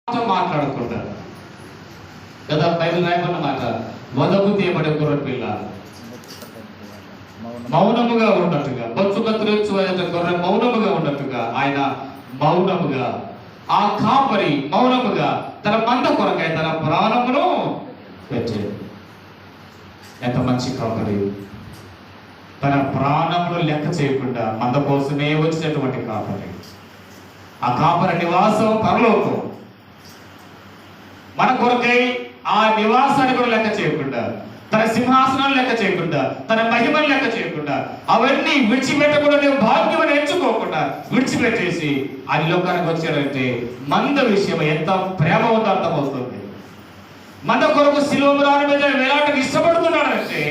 మాట్లాడుకుంటారు కదా. బైబిల్ రాయబడిన మాట, వదకు తీయబడే గొర్రె పిల్ల మౌనముగా ఉన్నట్టుగా, బొచ్చు కత్తిరించు గొర్రె మౌనముగా ఉన్నట్టుగా ఆయన మౌనముగా, ఆ కాపరి మౌనముగా తన మంద కొరకై తన ప్రాణమును పెట్టాడు. ఎంత మంచి కాపరి! తన ప్రాణమును లెక్క చేయకుండా మంద కోసమే వచ్చినటువంటి కాపరి. ఆ కాపరి నివాసం పరలోకం. మన కొరకై ఆ నివాసాన్ని కూడా లెక్క చేయకుండా, తన సింహాసనాన్ని లెక్క చేయకుండా, తన మహిమను లెక్క చేయకుండా, అవన్నీ విడిచిపెట్టకుండా భాగ్యం ఎంచుకోకుండా విడిచిపెట్టేసి ఆ లోకానికి వచ్చాడంటే మంద విషయం ఎంత ప్రేమ ఉందో అర్థమవుతుంది. మంద కొరకు శిలువ మీద వేలాటకు ఇష్టపడుతున్నాడంటే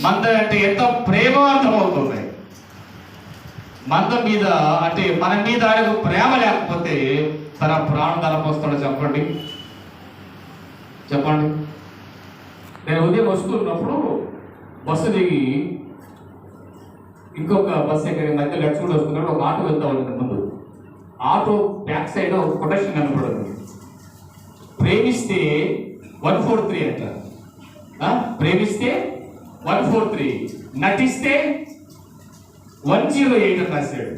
మంద అంటే ఎంత ప్రేమ అర్థమవుతుంది. మంద మీద అంటే మన మీద ఆయనకు ప్రేమ లేకపోతే తన ప్రాణం ధనపోస్తాడు. చెప్పండి చెప్పండి. నేను ఉదయం వస్తున్నప్పుడు బస్సు దిగి ఇంకొక బస్సు ఎక్కడ మధ్య లెఫ్ట్ సైడ్ వస్తున్నాడు. ఒక ఆటో వెళ్తా ఉంటుంది. ముందు ఆటో బ్యాక్ సైడ్ ఒక కొటేషన్ కనపడదు, ప్రేమిస్తే 143 అంటారు. ప్రేమిస్తే 143, నటిస్తే 108 అని రాశాడు.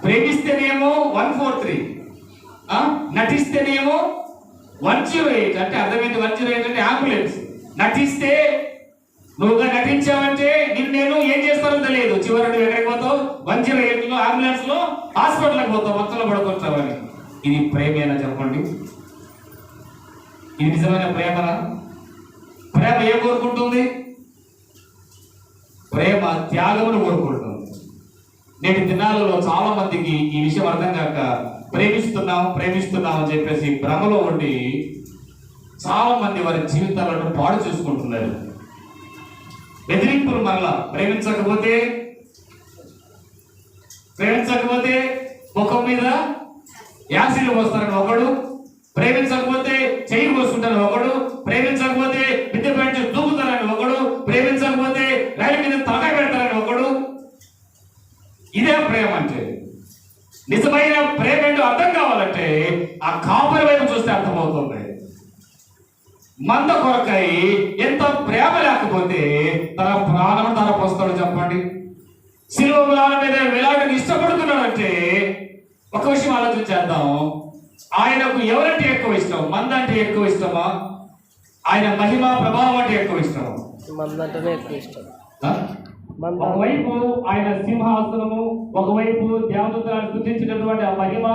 ప్రేమిస్తేనేమో 143, నటిస్తేనేమో 108. అంటే అర్థమైంది. 108 అంటే అంబులెన్స్. నటిస్తే నువ్వుగా నటించావంటే నేను ఏం చేస్తారో తెలియదు. చివరి నువ్వు ఎక్కడికి పోతావు? 108లో అంబులెన్స్ లో హాస్పిటల్కి పోతావు, మొత్తంలో పడుకుంటావని. ఇది ప్రేమేనా? చెప్పండి. ఇది నిజమైన ప్రేమనా? ప్రేమ ఏం కోరుకుంటుంది? ప్రేమ త్యాగమును కోరుకుంటుంది. నేటి దినాలలో చాలా మందికి ఈ విషయం అర్థం కాక ప్రేమిస్తున్నాం అని చెప్పేసి భ్రమలో ఉండి చాలా మంది వారి జీవితాలను పాడు చేసుకుంటున్నారు. బెదిరింపులు, మరలా ప్రేమించకపోతే ముఖం మీద యాసిడ్లు పోస్తారని ఒకడు, ప్రేమించకపోతే చెయ్యి పోసుకుంటారని ఒకడు, ప్రేమించకపోతే విద్య పెంచి దూకుతారని ఒకడు, ప్రేమించకపోతే రైలు మీద తల పెడతారని ఒకడు. ఇదే ప్రేమ అంటే. నిజమైన ప్రేమ ఏంటో అర్థం కావాలంటే ఆ కాపరి వైపు చూస్తే అర్థమవుతుంది. మంద కొరకై ఎంత ప్రేమ లేకపోతే తన ప్రాణం ధనపోస్తాడు. చెప్పండి. శిలువ మీద వేలాడని ఇష్టపడుతున్నాడంటే ఒక విషయం ఆలోచించేద్దాం. ఆయనకు ఎవరంటే ఎక్కువ ఇష్టం? మంద అంటే ఎక్కువ ఇష్టమా? ఆయన మహిమ ప్రభావం అంటే ఎక్కువ ఇష్టమా? మందంటేనే ఎక్కువ ఇష్టం. ఒకవైపు ఆయన సింహాసనము, ఒకవైపు దేవదూతలను స్తుతించినటువంటి ఆ మహిమ,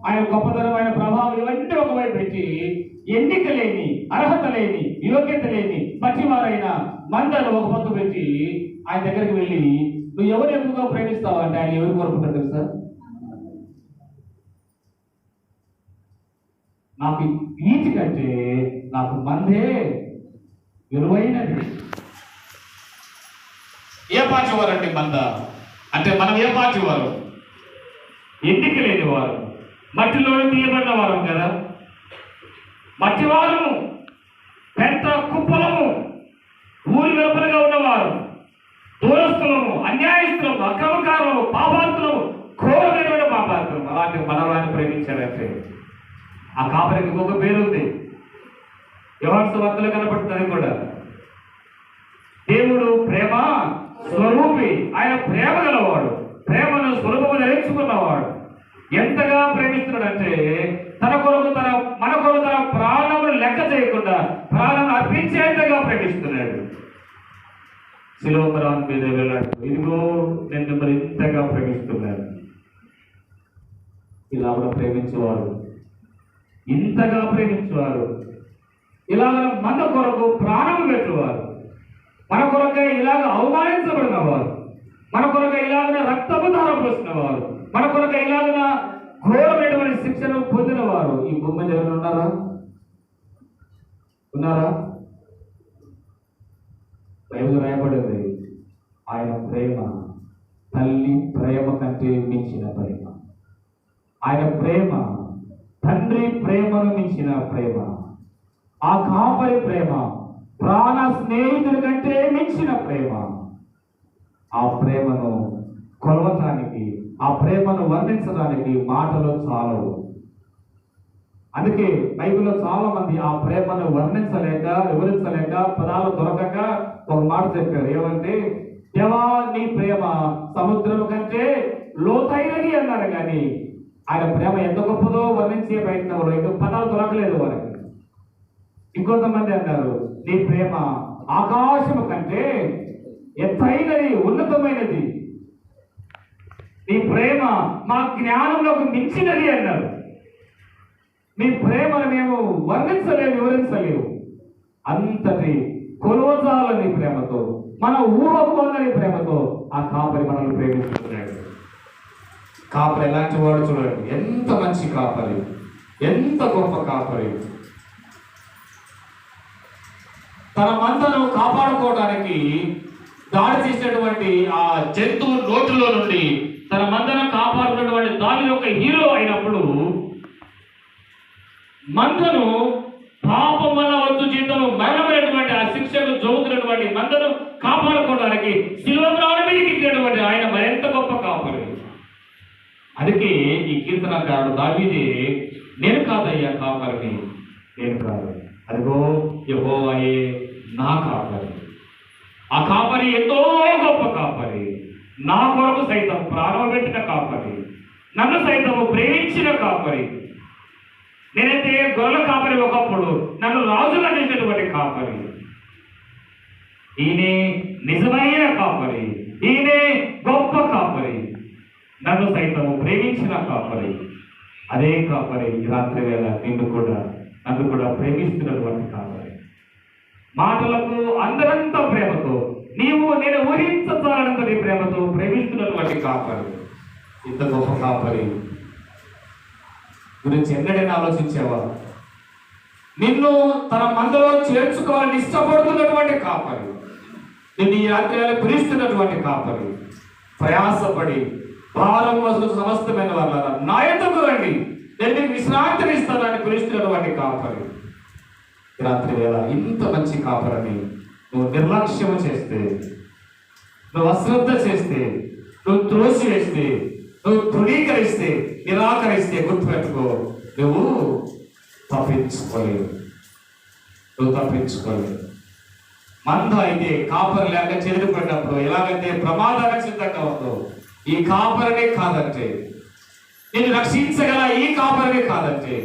ఆయన గొప్పతనం, ఆయన ప్రభావం, ఇవన్నీ ఒకవైపు పెట్టి ఎన్నిక లేని, అర్హత లేని, యోగ్యత లేని పట్టివారైన మందను ఒక పక్క పెట్టి ఆయన దగ్గరికి వెళ్ళి నువ్వు ఎవరు ఎక్కువగా ప్రేమిస్తావు అంటే ఆయన ఎవరు కోరుకుంటారు తెలుసా? నాకు వీటి కంటే నాకు మందే విలువైనది. ఏ పార్టీ వారండి మంద అంటే? మనం ఏ పార్టీ వారు? ఎన్నిక లేని వారు, మట్టిలో తీయబడిన వారు కదా. మట్టి వారము, పెద్ద కుప్పలము, ఊరి వెలుపలగా ఉన్నవారు, దూరస్తులము, అన్యాయస్తులము, అక్రమకారులము, పాపాత్తులము, ఘోరమైనటువంటి పాపాత్తులము. అలాంటి మనవాన్ని ప్రేమించాడంటే ఆ కాపరికి ఇంకొక పేరుంది. యోహాను సువార్తలో కనపడుతుంది కూడా. దేవుడు ప్రేమ స్వరూపి. ఆయన ప్రేమ గలవాడు, ప్రేమను స్వరూపము ధరించుకున్నవాడు. ఎంతగా ప్రేమిస్తున్నాడంటే మన కొరకు తన ప్రాణమును లెక్క చేయకుండా ప్రాణం అర్పించేంతగా ప్రేమిస్తున్నాడు. శిలువ మీద వెళ్ళాడు. ఇదిగో నేను మిమ్మల్ని ఇంతగా ప్రేమిస్తున్నాను. ఇలా కూడా ప్రేమించేవారు, ఇంతగా ప్రేమించేవారు, ఇలాగ మన కొరకు ప్రాణము పెట్టువారు, మన కొరకై ఇలాగ అవమానించబడిన వారు, మన కొరకై ఇలాగ రక్తము ధారపోసిన వారు, మన కొరకై ఇలాగ ఘోరమైనటువంటి శిక్షను పొందిన వారు ఈ భూమి మీద ఉన్నారా? బైబిల్ రాయబడింది, ఆయన ప్రేమ తల్లి ప్రేమ కంటే మించిన ప్రేమ. ఆయన ప్రేమ తండ్రి ప్రేమను మించిన ప్రేమ. ఆ కాపరి ప్రేమ ప్రాణ స్నేహితుడి కంటే మించిన ప్రేమ. ఆ ప్రేమను కొలవటానికి ఆ ప్రేమను వర్ణించడానికి మాటలు చాలవు. అందుకే బైబిల్లో చాలా మంది ఆ ప్రేమను వర్ణించలేక, వివరించలేక, పదాలు దొరకక ఒక మాట చెప్పారు. ఏమంటే, దేవా నీ ప్రేమ సముద్రం కంటే లోతైనది అన్నారు. కానీ ఆయన ప్రేమ ఎంత గొప్పదో వర్ణించే ప్రయత్నంలో ఇంకా పదాలు దొరకలేదు వారికి. ఇంకొంతమంది అన్నారు, నీ ప్రేమ ఆకాశము కంటే ఎత్తైనది, ఉన్నతమైనది. నీ ప్రేమ మా జ్ఞానంలోకి మించినది అన్నారు. నీ ప్రేమను మేము వర్ణించలేము, వివరించలేము. అంతటి కొలవజాలని ప్రేమతో, మన ఊహకు అందని ప్రేమతో ఆ కాపరి మనల్ని ప్రేమిస్తున్నాడు. కాపరి ఎలాంటి వాడు చూడండి, ఎంత మంచి కాపరి, ఎంత గొప్ప కాపరి. తన మందను కాపాడుకోవడానికి దాడి చేసినటువంటి ఆ జంతువు నోటిలో నుండి తన మందను కాపాడుతున్నటువంటి దాని యొక్క హీరో అయినప్పుడు, మందను పాపం వల్ల వచ్చు జీతము మరణమైనటువంటి ఆ శిక్షకు జోగుతున్నటువంటి మందను కాపాడుకోవడానికి శిలువ మ్రాను మీదకి ఎక్కినటువంటి ఆయన మరింత గొప్ప కాపరి. అందుకే ఈ కీర్తనకారుడు దావీదే, నేను కాదయ్యా కాపరిని, నేను కాదు, అదిగో యెహోవాయే నా కాపరి. ఆ కాపరి ఎంతో గొప్ప కాపరి, నా కొరకు సైతం ప్రాణం పెట్టిన కాపరి, నన్ను సైతము ప్రేమించిన కాపరి. నేనైతే గొర్రెల కాపరి ఒకప్పుడు, నన్ను రాజుగా చేసినటువంటి కాపరి. ఈయనే నిజమైన కాపరి, ఈయనే గొప్ప కాపరి, నన్ను సైతము ప్రేమించిన కాపరి. అదే కాపరి ఈ రాత్రి వేళ నన్ను కూడా ప్రేమిస్తున్నటువంటి కాపరి. మాటలకు అందరంత ప్రేమతో, నేను ఊహించాలన్నంతటి ప్రేమతో ప్రేమిస్తున్నటువంటి కాపరి. ఇంత గొప్ప కాపరి గురించి ఎన్నడైనా ఆలోచించావా? నిన్ను తన మందలో చేర్చుకోవాలని ఇష్టపడుతున్నటువంటి కాపరి, నిన్ను ఈ రాత్రి వేళ పిలుస్తున్నటువంటి కాపరి. ప్రయాసపడి భారం వసూలు సమస్తమైన వాళ్ళ నా ఎందుకు రండి, నేను మీకు విశ్రాంతిని ఇస్తానని పిలుస్తున్నటువంటి కాపరి. రాత్రి వేళ ఇంత మంచి కాపరని నువ్వు నిర్లక్ష్యం చేస్తే, నువ్వు అశ్రద్ధ చేస్తే, నువ్వు త్రోసి వేస్తే, నువ్వు తృణీకరిస్తే, నిరాకరిస్తే గుర్తుపెట్టుకో, నువ్వు తప్పించుకోలేవు. మంద అయితే కాపరి లేక చెదిరిపడినప్పుడు ఎలాగైతే ప్రమాదానికి సిద్ధంగా ఉందో, ఈ కాపరినే కాదంటే, నిన్ను రక్షించగల ఈ కాపరినే కాదంటే,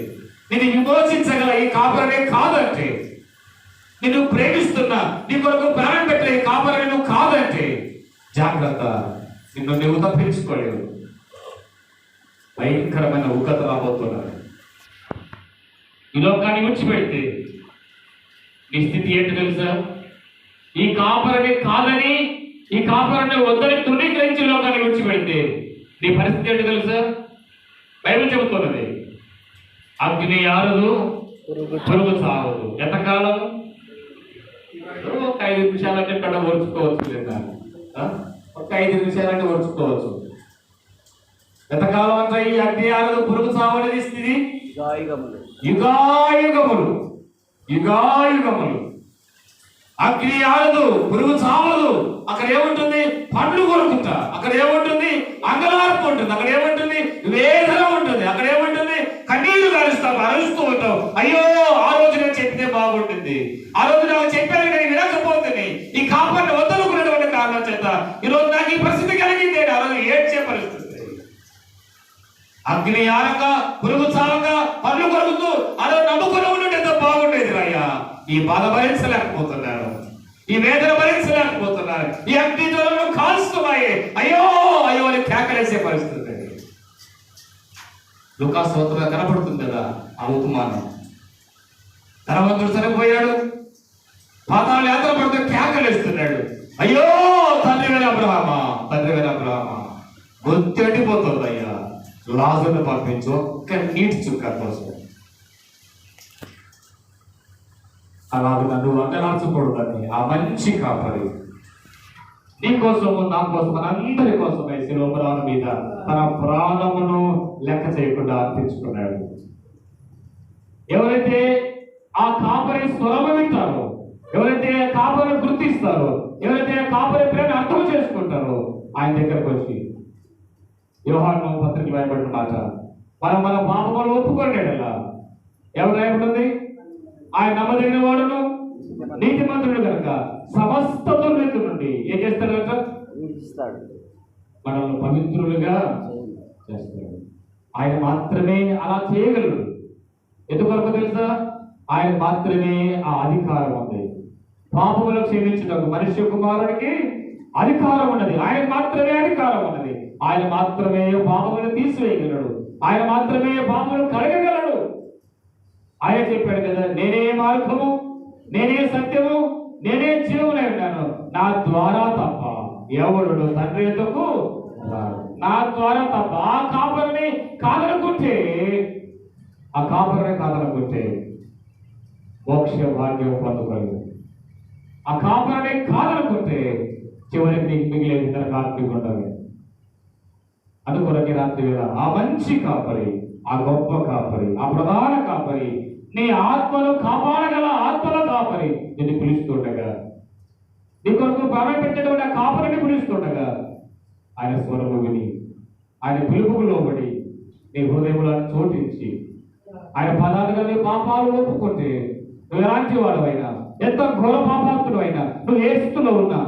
నిన్ను విమోచించగల ఈ కాపరినే కాదంటే, నిన్ను ప్రేమిస్తున్నా నీ కొరకు ప్రాణం పెట్టే ఈ కాపరిని నువ్వు కాదంటే జాగ్రత్త, నిన్ను నువ్వు తప్పించుకోలేవు. భయంకరమైన ఉగ్రత రాబోతున్నారు. ఈ లోకాన్ని విడిచిపెడితే నీ స్థితి ఏంటి తెలుసా? ఈ కాపరిని కాదని, ఈ కాపరిని వద్దని తృణీకరించి లోకాన్ని విడిచిపెడితే నీ పరిస్థితి ఏంటి తెలుసా? బైబిల్ చెబుతున్నది, అగ్ని ఆరదు, పురుగు సాగదు. ఎంతకాలం? ఒక 5 నిమిషాలంటే కడ ఓర్చుకోవచ్చు లేదా? ఒక 5 నిమిషాలంటే ఓర్చుకోవచ్చు. ఎంతకాలం అంటే ఈ అగ్ని ఆరదు, పురుగు సాగని స్థితి యుగాయుగములు. అగ్ని ఆరదు, పురుగు చావదు. అక్కడ ఏముంటుంది? పండ్లు కొరుకుంటా. అక్కడ ఏముంటుంది? అంగలార్పు ఉంటుంది. అక్కడ ఏముంటుంది? వేదన ఉంటుంది. అక్కడ ఏముంటుంది? కన్నీళ్లు కలుస్తావు, అరుస్తూ ఉంటావు. అయ్యో, ఆ రోజు నేను చెప్పితే బాగుంటుంది, ఆ రోజు నాకు చెప్పాను నేను వినకపోతుంది. ఈ కాపాడిని వద్దనుకున్నటువంటి కారణం చేత ఈరోజు నాకు ఈ పరిస్థితి కలిగింది. ఆ రోజు ఏడ్చే పరిస్థితి. అగ్ని ఆరక, పురుగు చావక, పళ్ళు కొరుకుతూ ఆ రోజు నమ్ముకుని ఉంటే ఎంతో బాగుండేది అయ్యా. ఈ బాధ భరించలేకపోతున్నారు, ఈ వేదన భరించలేకపోతున్నారు, ఈ అగ్ని జ్వరంలో కాల్స్తున్నాయి. అయ్యో అయ్యో అని కేకలేసే పరిస్థితి. లూకాసువార్తలో కనపడుతుంది కదా ఆ ఉపమానం. ధనవంతుడు చనిపోయాడు, పాతాళ యాత్ర పడుతూ కేకలేస్తున్నాడు. అయ్యో తండ్రి వేరే అబ్రహామా, గొంతు ఎండిపోతుంది అయ్యా, లాజరును పంపించు ఒక్క నీటి చుక్క కోసం. అలాగే నన్ను వందనాల్చకూడదని ఆ మంచి కాపరి నీ కోసము, నా కోసం, మనందరి కోసమై శిలువ మీద తన ప్రాణమును లెక్క చేయకుండా అర్పించుకున్నాడు. ఎవరైతే ఆ కాపరి స్వరము వింటారో, ఎవరైతే కాపరి గుర్తిస్తారో, ఎవరైతే కాపరి ప్రేమ అర్థం చేసుకుంటారో ఆయన దగ్గరకు వచ్చి యోహాను పత్రిక రాయబడిన మాట, మనం మన పాపములు ఒప్పుకోలేడలా ఎవరు రాయబడింది? ఆయన నమ్మదగిన వాడును నీతిమంతుడు కనుక సమస్త దుర్నీతి నుండి ఏం చేస్తాడట? మనల్ని పవిత్రులుగా చేస్తాడు. ఆయన మాత్రమే అలా చేయగలడు. ఎందుకొరకు తెలుసా? ఆయన మాత్రమే ఆ అధికారం ఉంది. పాపములు క్షమించుటకు మనిషి కుమారుడికి అధికారం ఉన్నది. ఆయన మాత్రమే అధికారం ఉన్నది. ఆయన మాత్రమే పాపములు తీసివేయగలడు. ఆయన మాత్రమే పాపములు కడగగలడు. ఆయన చెప్పాడు కదా, నేనే మార్గము, నేనే సత్యము, నేనే జీవమునై ఉన్నాను. నా ద్వారా తప్ప ఎవడు తండ్రి యొద్దకు రాడు. నా ద్వారా తప్ప ఆ కాపరిని కాదనుకుంటే మోక్ష భాగ్యం పొందుకోలేదు. ఆ కాపరిని కాదనుకుంటే చివరికి నీకు మిగిలేదు నరకాగ్ని ఉండదు. అందుకొరకే రాత్రి వేళ ఆ మంచి కాపరి, ఆ గొప్ప కాపరి, ఆ ప్రధాన కాపరి, నీ ఆత్మను కాపాడగల ఆత్మల కాపరి నిన్ను పిలుస్తుండగా, నీ కొరకు ప్రాణం పెట్టేటువంటి ఆ కాపరిని పిలుస్తుండగా, ఆయన స్వరము విని, ఆయన పిలుపుకు లోబడి నీ హృదయములను చోటించి, ఆయన పదాలుగా నీ పాపాలు ఒప్పుకుంటే, నువ్వు ఎలాంటి వాడవైనా, ఎంత ఘోర పాపాత్ముడు అయినా, నువ్వు ఏ స్థితిలో ఉన్నా,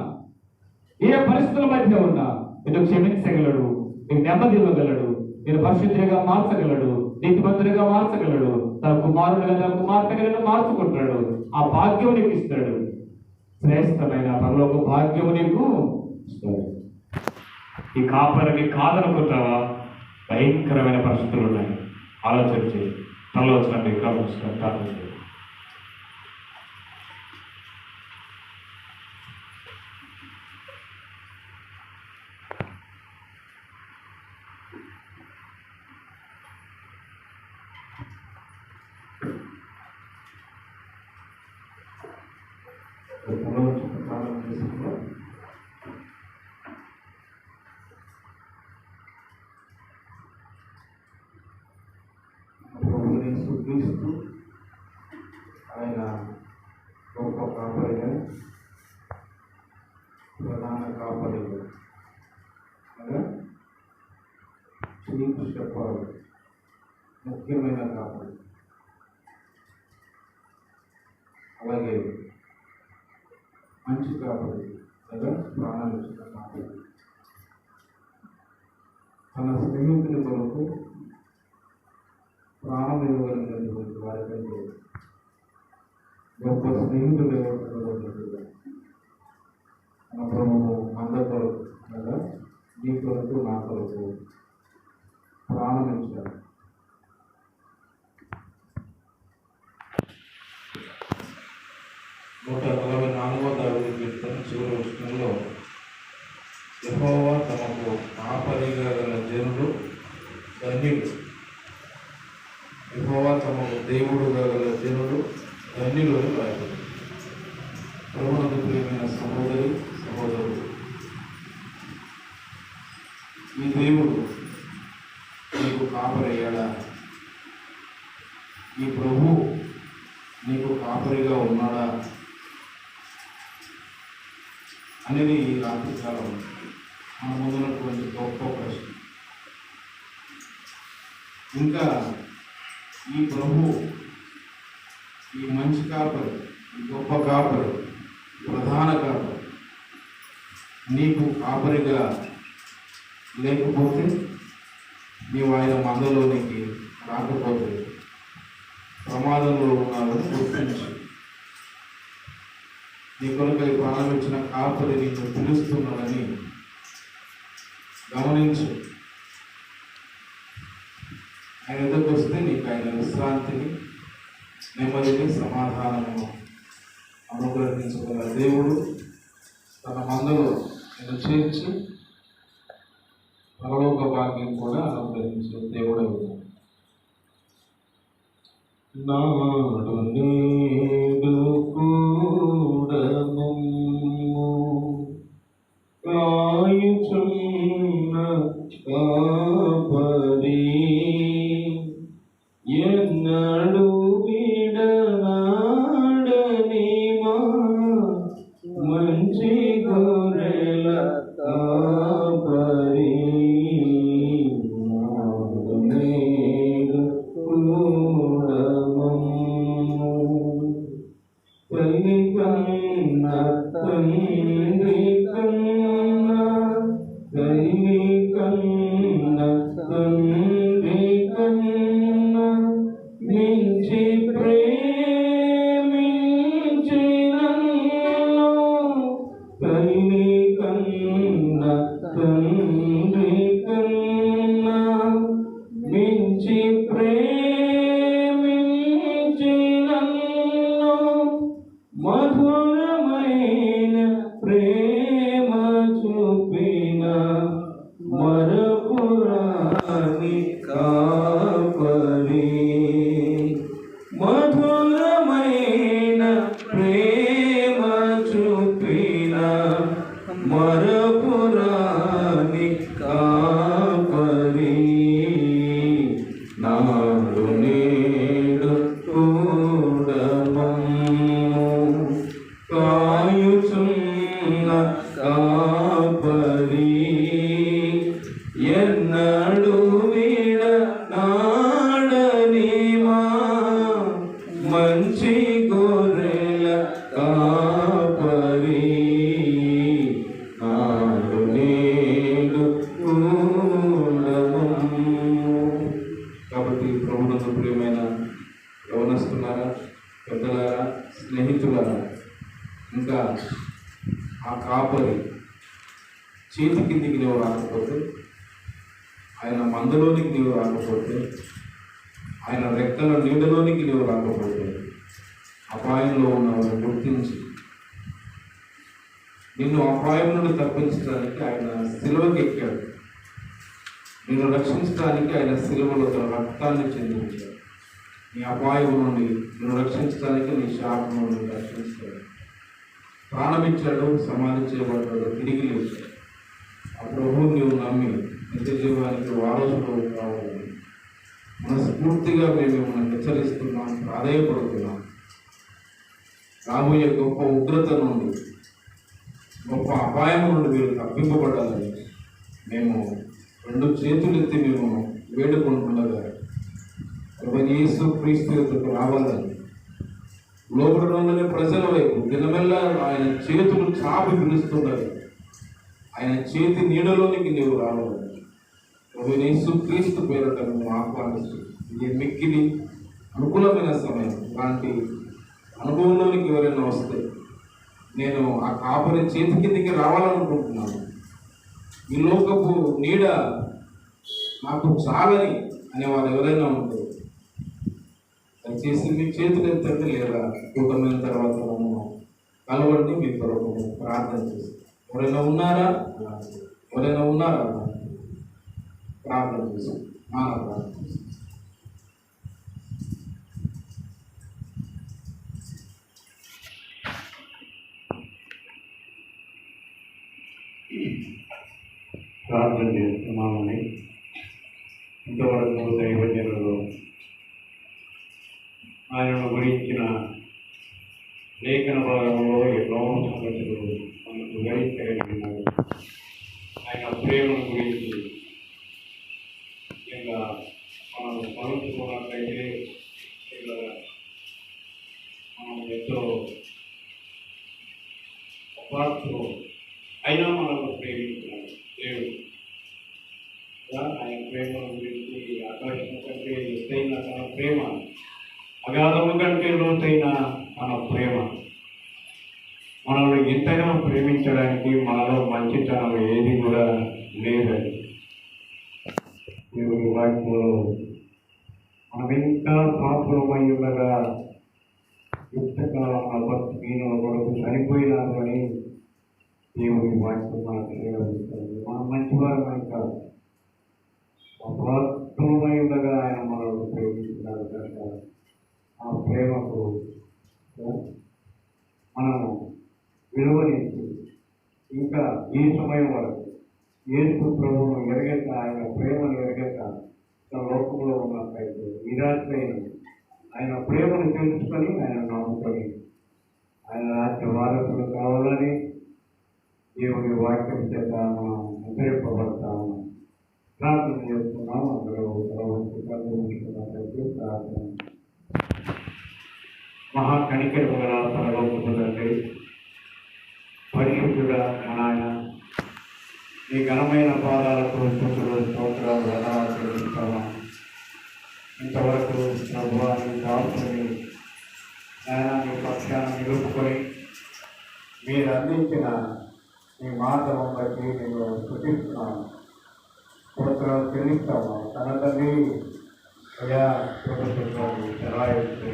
ఏ పరిస్థితుల మధ్య ఉన్నా, నిన్ను క్షమించగలడు, నీకు నెమ్మది ఇవ్వగలడు, నేను పరిశుద్ధిగా మార్చగలడు, నీతిమంతుడిగా మార్చగలడు, తన కుమారుడిగా తన కుమార్తెగా మార్చుకుంటాడు. ఆ భాగ్యం నీకు ఇస్తాడు. శ్రేష్టమైన పరలోక భాగ్యము నీకు ఇస్తాడు. ఈ కాపరిని కాదనుకుంటావా? భయంకరమైన పరిస్థితులు ఉన్నాయి. ఆలోచన చేయి. తనలో వచ్చినట్టు ప్రార్థన చేయి. క్రీస్తు ఆయన గొప్ప కాపరిగా, ప్రధాన కాపరిగా, చీఫ్ షెపర్డ్, ముఖ్యమైన కాపరి, అలాగే మంచి కాపరి లేదా ప్రాణాలు ఇచ్చిన కాపరి, తన స్నేహితుని కొరకు ప్రాణం ఇవ్వగలిగినటువంటి వారికంటే గొప్ప స్నేహితుడు ఇవ్వగలిగినట్టుగా మన ప్రభువు మంద కొరకు లేదా నీ కొరకు నా కొరకు ప్రాణం ఇచ్చాడు. నూట 44వ దావీదు కీర్తన చివరి వచనంలో, యెహోవా తమకు కాపరిగా గల జనులు ధన్యులు, యెహోవా తమకు దేవుడుగా గల జనులు ధన్యులు అని రాయబడింది. ప్రభువునందు ప్రియమైన సహోదరి సహోదరుడు, ఈ దేవుడు నీకు కాపరయ్యాడా? ఈ ప్రభు నీకు కాపరిగా ఉన్నాడా అనేది ఈ రాత్రి కాలం మన ముందున్నటువంటి గొప్ప ప్రశ్న. ఇంకా ఈ ప్రభు, ఈ మంచి కాపరి, ఈ గొప్ప కాపరి, ప్రధాన కాపరి నీకు కాపరిగా లేకపోతే, నీవు ఆయన మందలోనికి రాకపోతే ప్రమాదంలో ఉన్నారని గుర్తించి, నీ కొరకై ప్రాణం ఇచ్చిన కాపరి నీకు పిలుస్తున్నాడని గమనించు. ఆయన ఎదురుకు వస్తే నీకు ఆయన విశ్రాంతిని, నెమ్మదిని, సమాధానము అనుగ్రహించగల దేవుడు తన మందలో నేను చేర్చి పరలోక భాగ్యం కూడా అనుగ్రహించే దేవుడు. నాడు నేడు కూడము కాయుచున్న కాపరి ఎన్నడు విడనాడని మా మంచి గొర్రెల కాపరి ప్రభునందు ప్రియమైన యవనస్తులారా, పెద్దలారా, స్నేహితులారా, ఇంకా ఆ కాపరి చేతి కిందికి నీవు రాకపోతే, ఆయన మందలోనికి నీవు రాకపోతే, ఆయన రెక్కల నీడలోనికి నీవు రాకపోతే, అపాయంలో ఉన్నవారు గుర్తించి నిన్ను అపాయం నుండి తప్పించడానికి ఆయన సిలువకి ఎక్కాడు. నిన్ను రక్షించడానికి ఆయన సిలువలో తన రక్తాన్ని చెందించాడు. నీ అపాయం నుండి నిన్ను రక్షించడానికి, నీ శాపం నుండి రక్షించాడు. ప్రాణమిచ్చాడు, సమాధి చేయబడ్డాడు, తిరిగి లేచాడు. ఆ ప్రభువు నీవు నమ్మి నిత్య జీవానికి వారసుడు కావాలని మనస్ఫూర్తిగా మేము మిమ్మల్ని హెచ్చరిస్తున్నాం, ప్రాధాయపడుతున్నాం. రాబోయే గొప్ప ఉగ్రత నుండి, గొప్ప అపాయం నుండి మీరు తప్పింపబడాలని మేము రెండు చేతులెత్తి మేము వేడుకుంటుండగా యేసు క్రీస్తు యొద్దకు రావాలని లోపలలోని ప్రజల వైపు దినమెల్లా ఆయన చేతులు చాపి పిలుస్తుండగా ఆయన చేతి నీడలోనికి నీవు రావాలని యేసు క్రీస్తు పేరట మేము ఆహ్వానిస్తూ ఇది మిక్కిలి అనుకూలమైన సమయం. ఇలాంటి అనుభవంలోనికి ఎవరైనా వస్తే నేను ఆ కాపరి చేతి కిందికి రావాలనుకుంటున్నాను, ఈ లోకపు నీడ నాకు చాలని అనేవారు ఎవరైనా ఉంటే దయచేసి మీ చేతులు ఎత్తండి, లేదా కూటమైన తర్వాత కలవండి, మీ కొరకు ప్రార్థన చేసి. ఎవరైనా ఉన్నారా? ఎవరైనా ఉన్నారా? ప్రార్థన చేసి ప్రార్థన చేసి ప్రార్థన చేస్తున్నామని. ఇంతవరకు దైవజనులు ఆయనను గురించిన లేఖన భాగంలో ఎన్నో సంగతులు మనకు వివరించగలిగినారు. ఆయన ప్రేమను గురించి ఇంకా మనం స్మరించుకున్నట్లయితే మనం ఎంతో అపార్థం అయినా మనకు ప్రేమించాలి దేవుడు. ఆయన ప్రేమను గురించి ఆకాశం కంటే ఎత్తైన తన ప్రేమ, అగాధము కంటే లోతైన మన ప్రేమ, మనల్ని ఇంతగా ప్రేమించడానికి మనలో మంచితనం ఏది కూడా లేదని దేవుడి వాక్యంలో మనం ఇంకా పాపులమై ఉండగా యుక్తకాలం అబద్ధమైన కొరకు చనిపోయినారు అని దేవుడి వాక్యం మనకు తెలియజేస్తుంది. మనం మంచివారమై కాదు, అబద్ధమై ఉండగా ఆయన మనల్ని ప్రేమించినారు కనుక ఆ ప్రేమకు మనము విలువనిచ్చి ఇంకా ఈ సమయం వరకు యేసు ప్రభువును ఎరగక, ఆయన ప్రేమను ఎరగక తన లోకంలో ఉన్నట్లయితే ఈ రాత్రి ఆయన ప్రేమను తెలుసుకొని ఆయన నమ్ముకొని ఆయన రాజ్య వారసులు కావాలని దేవుడి వాక్యం చేత మనం హెచ్చరింపబడతాము. ప్రార్థన చేస్తున్నాము. అందరూ ప్రార్థన. మహాకనికరముగా పరలోకమునండి పరిశుద్ధుడా మన ఆయన ఈ ఘనమైన పాదాలకు స్తుతులు స్తోత్రాలు వందనాలు చెల్లిస్తాము. ఇంతవరకు ప్రభువాన్ని కాపుకొని ఆయన మీ పక్షాన్ని నిలుపుకొని మీరు అందించిన మీ మాటను బట్టి నేను స్తుతిస్తున్నాను, స్తోత్రాలు చెల్లిస్తాము. తన తండ్రి అయా ప్రభుత్వాన్ని చలాయిస్తే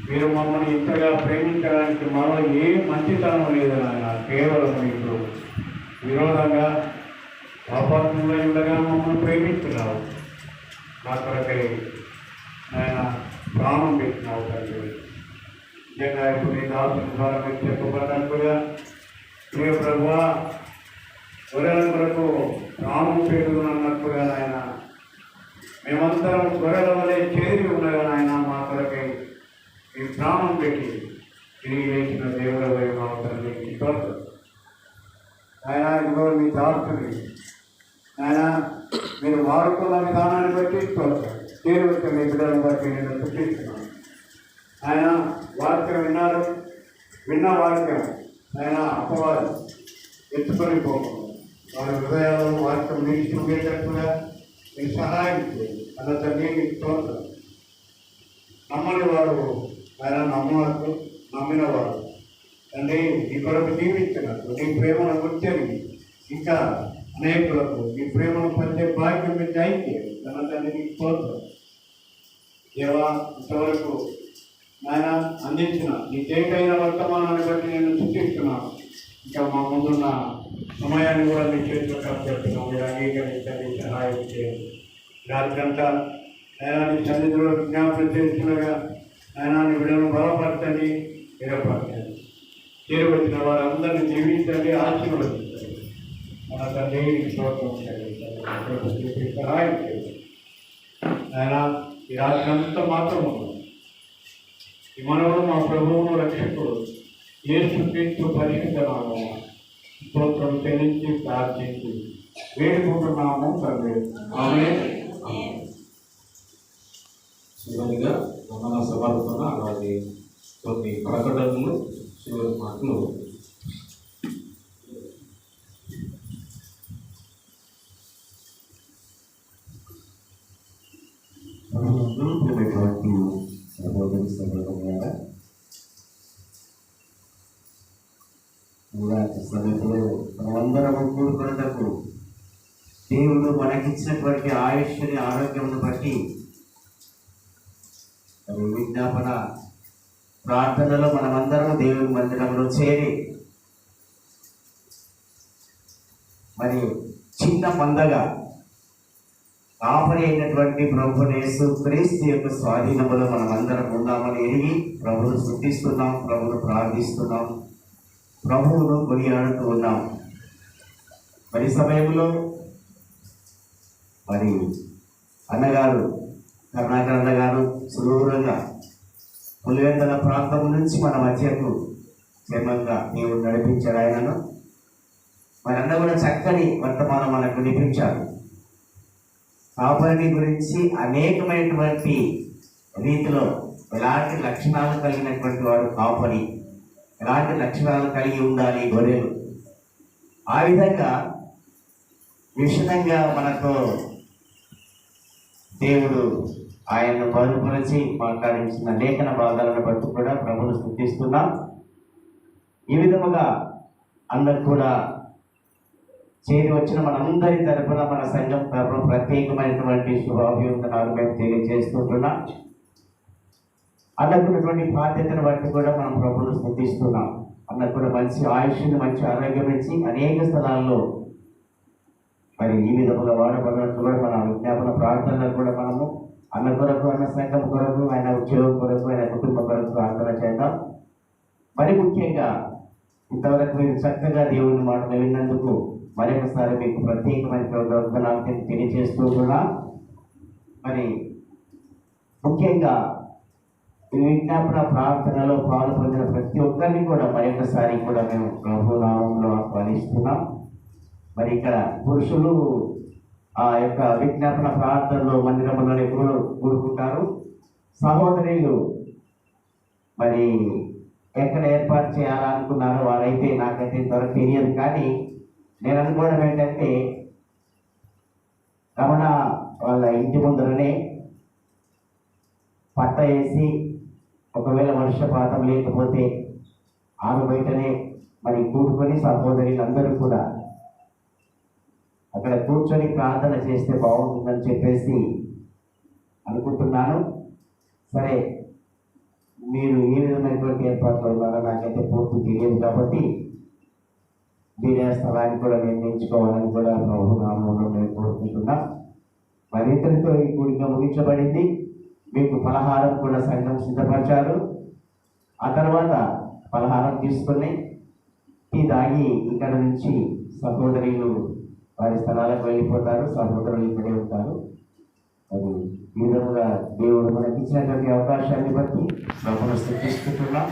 మీరు మమ్మల్ని ఇంతగా ప్రేమించడానికి మనలో ఏ మంచితనం లేదని ఆయన కేవలం మీకు విరోధంగా పాపాత్మలో ఉండగా మమ్మల్ని ప్రేమిస్తున్నావు. నా కొరకై ఆయన ప్రాణం పెట్టినావు తండ్రి. నిజంగా ఇప్పుడు నీ దాసుని ద్వారా మీరు చెప్పబడినట్టుగా ప్రియ ప్రభువా గొర్రెల కొరకు ప్రాణం పెట్టుకున్నట్టుగా ఆయన మేమందరం గొర్రెల వలె చేరి ఉండగా ఆయన మా కొరకై మీ ప్రాణం పెట్టి తిరిగి వేసిన దేవుడు తండ్రి ఆయన ఇదిగో మీ దాసుని ఆయన మీరు వాడుకున్న విధానాన్ని బట్టి దేవుడు మీ బిడ్డలను బట్టి నేను సృష్టిస్తున్నాను. ఆయన వాక్యం విన్నారు, విన్న వాక్యం ఆయన అపవాది ఎత్తుకొని పోకుండా వారి హృదయాల్లో వాక్యం నిలిచి ఉండేటట్టుగా మీరు సహాయం చేయండి. అన్న తండ్రి నీకు స్తోత్రం. నమ్మని వారు ఆయన నమ్మవారు, నమ్మిన వారు తండ్రి నీ కొరకు జీవించినట్టు నీ ప్రేమను గుర్తెరిగి ఇంకా అనేకులకు నీ ప్రేమను పంచే భాగ్యం మీద దయచేయండి. అన్న తండ్రి నీకు స్తోత్రం. దేవా ఇంతవరకు నాయన అందించిన నీ తేటైన వర్తమానాన్ని బట్టి నేను సూచిస్తున్నాను. ఇంకా మా ముందున్న సమయాన్ని కూడా మీ చేతిలో కష్టపెడుతున్నాం. మీరు అంగీకరించండి, సహాయం చేయండి. రాత్రంతా ఆయన నీ సన్నిధిలో జ్ఞాపకం చేస్తుండగా ఆయన నీ బిడ్డలను బలపరచండి, స్థిరపరచండి. చేరువచ్చిన వారందరినీ జీవించండి, ఆశీర్వదించండి. మన తండ్రి స్తోత్రం చేయండి, సహాయం చేయండి. ఆయన ఈ రాత్రి అంతా మాత్రం ఈ మనవుడు మా ప్రభువును రక్షకుడు యేసుక్రీస్తు పరిశుద్ధ నామమున స్తోత్రం చెల్లించి ప్రార్థించి వేడుకుంటున్నాము తండ్రి. ఆమేన్. చివరిగా వందన సమర్పణ అలాగే కొన్ని ప్రకటనలు చివరి మాటలు. సహోదరి సహోదరులారా, సమయంలో మనమందరము కూడుకున్నటకు దేవుడు మనకిచ్చినటువంటి ఆయుష్ని ఆరోగ్యమును బట్టి విజ్ఞాపన ప్రార్థనలో మనమందరం దేవుని మందిరంలో చేరి మరి చిన్న మందగా కాపరి అయినటువంటి ప్రభువుని యేసుక్రీస్తు యొక్క స్వాధీనములో మనమందరం ఉన్నామని ఎరిగి ప్రభువును స్తుతిస్తున్నాం, ప్రభువును ప్రార్థిస్తున్నాం, ప్రభువును కొనియాడుతూ ఉన్నాం. మరి సమయంలో మరి అన్నగారు కరుణాకర్ అన్నగారు సుదూరంగా పులివెందల ప్రాంతం నుంచి మన మధ్యకు క్షేమంగా దేవుడు నడిపించాడు ఆయనను. మరి అన్న కూడా చక్కని వర్తమానం మనకు వినిపించారు. కాపరిని గురించి అనేకమైనటువంటి రీతిలో ఎలాంటి లక్షణాలు కలిగినటువంటి వాడు కాపరి, ఎలాంటి లక్షణాలు కలిగి ఉండాలి గొర్రెలు, ఆ విధంగా విషదంగా మనతో దేవుడు ఆయన్ను బలుపరిచి మాట్లాడించిన లేఖన భాగాలను బట్టి కూడా ప్రభువును స్తుతిస్తున్నాం. ఈ విధముగా అందరు కూడా చేరి వచ్చిన మనందరి తరఫున మన సంఘం తరఫున ప్రత్యేకమైనటువంటి శుభాభివందనాలు మేము తెలియజేస్తుంటున్నాం. అన్నకున్నటువంటి బాధ్యతను బట్టి కూడా మనం ప్రభువును స్తుతిస్తున్నాం. అన్నకు కూడా మంచి ఆయుష్ని, మంచి ఆరోగ్యం ఇచ్చి అనేక స్థలాల్లో మరి ఈ విధముగా వాడబడినట్టు కూడా మన విజ్ఞాపన ప్రార్థనలు కూడా మనము అన్న కొరకు, అన్న సంఘం కొరకు, ఆయన ఉద్యోగం కొరకు, ఆయన కుటుంబం కొరకు ప్రార్థన చేద్దాం. మరి ముఖ్యంగా ఇంతవరకు మీరు చక్కగా దేవుని మాటలు విన్నందుకు మరొకసారి మీకు ప్రత్యేకమైనటువంటి వందనాలు తెలియజేస్తూ కూడా మరి ముఖ్యంగా ఈ విజ్ఞాపన ప్రార్థనలో పాలు పొందిన ప్రతి ఒక్కరిని కూడా మరొకసారి కూడా మేము ప్రభు నామంలో ఆహ్వానిస్తున్నాం. మరి ఇక్కడ పురుషులు ఆ యొక్క విజ్ఞాపన ప్రార్థనలో మందిరంలోనే కూడుకుంటారు. సహోదరులు మరి ఎక్కడ ఏర్పాటు చేయాలనుకున్నారో వారైతే నాకైతే ఇంతవరకు తెలియదు. కానీ నేను అనుకోవడం ఏంటంటే రమణ వాళ్ళ ఇంటి ముందరనే పట్ట వేసి ఒకవేళ వర్షపాతం లేకపోతే ఆరు బయటనే మరి కూడుకొని సహోదరులు అందరూ కూడా అక్కడ కూర్చొని ప్రార్థన చేస్తే బాగుంటుందని చెప్పేసి అనుకుంటున్నాను. సరే, మీరు ఏ విధమైనటువంటి ఏర్పాట్లు ఉన్నారో నాకైతే పూర్తి తెలియదు కాబట్టి మీరే స్థలాన్ని కూడా నిర్ణయించుకోవాలని కూడా ప్రభు నామంలో మేము కోరుకుంటున్నాం. మరి ఇతరులతో ఈ కూడిక ముగించబడింది. మీకు పలహారం కూడా సంఘం సిద్ధపరిచారు. ఆ తర్వాత పలహారం తీసుకొని టీ తాగి ఇక్కడ నుంచి సహోదరులు వారి స్థలాలకు వెళ్ళిపోతారు. సహోదరులు ఇక్కడే ఉంటారు. అది ఈ విధంగా దేవుడు మనకి ఇచ్చినటువంటి అవకాశాన్ని బట్టి ప్రభువును స్తుతిస్తున్నాం.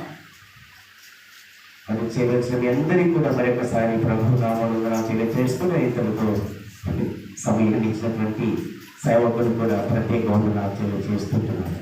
అది చేయవలసిన మీ అందరికీ కూడా మరొకసారి ప్రభు నామమున తెలియజేస్తూ ఇతరులతో సమయం ఇచ్చినటువంటి సేవకులు కూడా ప్రత్యేక వందనాలు తెలియజేస్తుంటున్నాను.